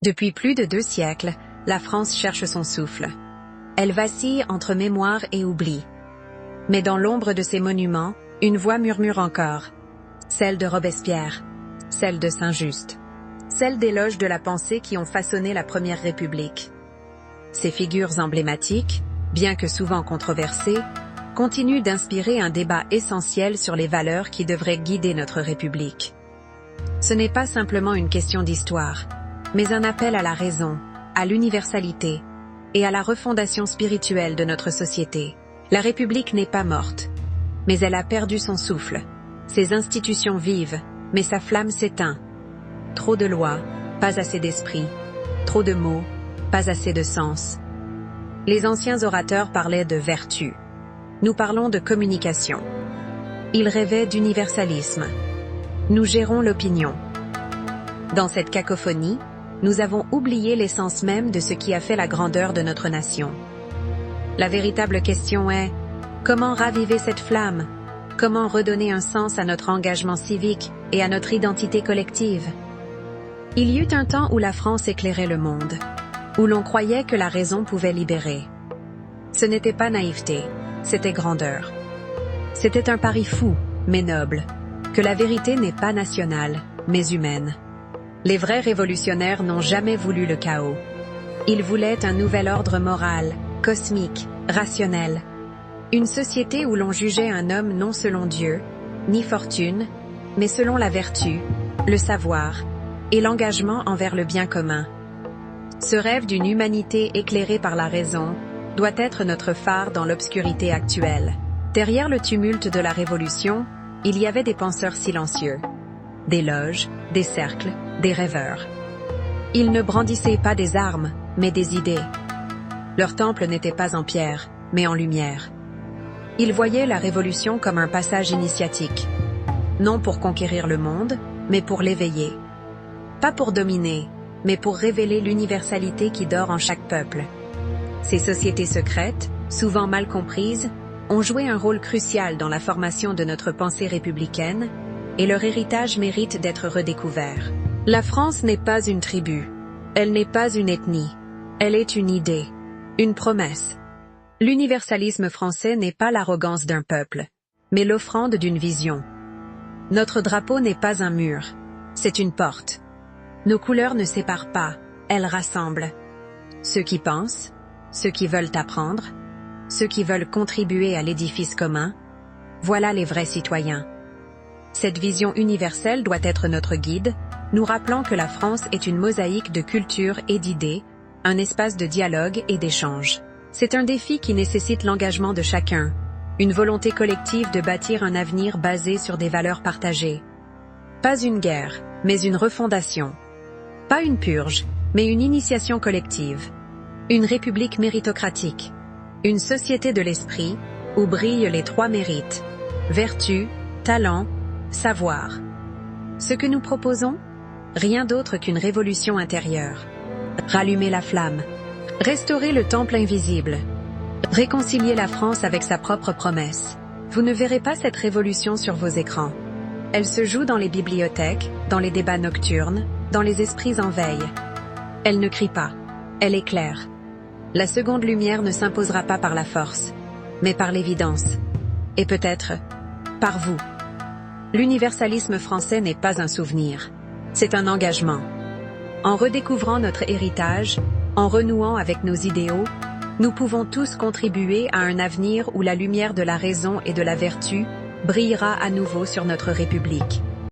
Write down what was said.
Depuis plus de 2 siècles, la France cherche son souffle. Elle vacille entre mémoire et oubli. Mais dans l'ombre de ces monuments, une voix murmure encore. Celle de Robespierre, celle de Saint-Just, celle d'éloges de la pensée qui ont façonné la Première République. Ces figures emblématiques, bien que souvent controversées, continuent d'inspirer un débat essentiel sur les valeurs qui devraient guider notre République. Ce n'est pas simplement une question d'histoire, mais un appel à la raison, à l'universalité et à la refondation spirituelle de notre société. La République n'est pas morte, mais elle a perdu son souffle. Ses institutions vivent, mais sa flamme s'éteint. Trop de lois, pas assez d'esprit. Trop de mots, pas assez de sens. Les anciens orateurs parlaient de vertu. Nous parlons de communication. Ils rêvaient d'universalisme. Nous gérons l'opinion. Dans cette cacophonie, nous avons oublié l'essence même de ce qui a fait la grandeur de notre nation. La véritable question est, comment raviver cette flamme? Comment redonner un sens à notre engagement civique et à notre identité collective? Il y eut un temps où la France éclairait le monde, où l'on croyait que la raison pouvait libérer. Ce n'était pas naïveté, c'était grandeur. C'était un pari fou, mais noble, que la vérité n'est pas nationale, mais humaine. Les vrais révolutionnaires n'ont jamais voulu le chaos. Ils voulaient un nouvel ordre moral, cosmique, rationnel. Une société où l'on jugeait un homme non selon Dieu, ni fortune, mais selon la vertu, le savoir et l'engagement envers le bien commun. Ce rêve d'une humanité éclairée par la raison doit être notre phare dans l'obscurité actuelle. Derrière le tumulte de la Révolution, il y avait des penseurs silencieux, des loges, des cercles, des rêveurs. Ils ne brandissaient pas des armes, mais des idées. Leur temple n'était pas en pierre, mais en lumière. Ils voyaient la Révolution comme un passage initiatique, non pour conquérir le monde, mais pour l'éveiller. Pas pour dominer, mais pour révéler l'universalité qui dort en chaque peuple. Ces sociétés secrètes, souvent mal comprises, ont joué un rôle crucial dans la formation de notre pensée républicaine, et leur héritage mérite d'être redécouvert. La France n'est pas une tribu, elle n'est pas une ethnie, elle est une idée, une promesse. L'universalisme français n'est pas l'arrogance d'un peuple, mais l'offrande d'une vision. Notre drapeau n'est pas un mur, c'est une porte. Nos couleurs ne séparent pas, elles rassemblent. Ceux qui pensent, ceux qui veulent apprendre, ceux qui veulent contribuer à l'édifice commun, voilà les vrais citoyens. Cette vision universelle doit être notre guide, nous rappelant que la France est une mosaïque de cultures et d'idées, un espace de dialogue et d'échange. C'est un défi qui nécessite l'engagement de chacun, une volonté collective de bâtir un avenir basé sur des valeurs partagées. Pas une guerre, mais une refondation. Pas une purge, mais une initiation collective. Une république méritocratique. Une société de l'esprit, où brillent les 3 mérites. Vertu, talent, savoir. Ce que nous proposons? Rien d'autre qu'une révolution intérieure. Rallumer la flamme. Restaurer le temple invisible. Réconcilier la France avec sa propre promesse. Vous ne verrez pas cette révolution sur vos écrans. Elle se joue dans les bibliothèques, dans les débats nocturnes, dans les esprits en veille. Elle ne crie pas, elle éclaire. La seconde lumière ne s'imposera pas par la force, mais par l'évidence. Et peut-être, par vous. L'universalisme français n'est pas un souvenir, c'est un engagement. En redécouvrant notre héritage, en renouant avec nos idéaux, nous pouvons tous contribuer à un avenir où la lumière de la raison et de la vertu brillera à nouveau sur notre République.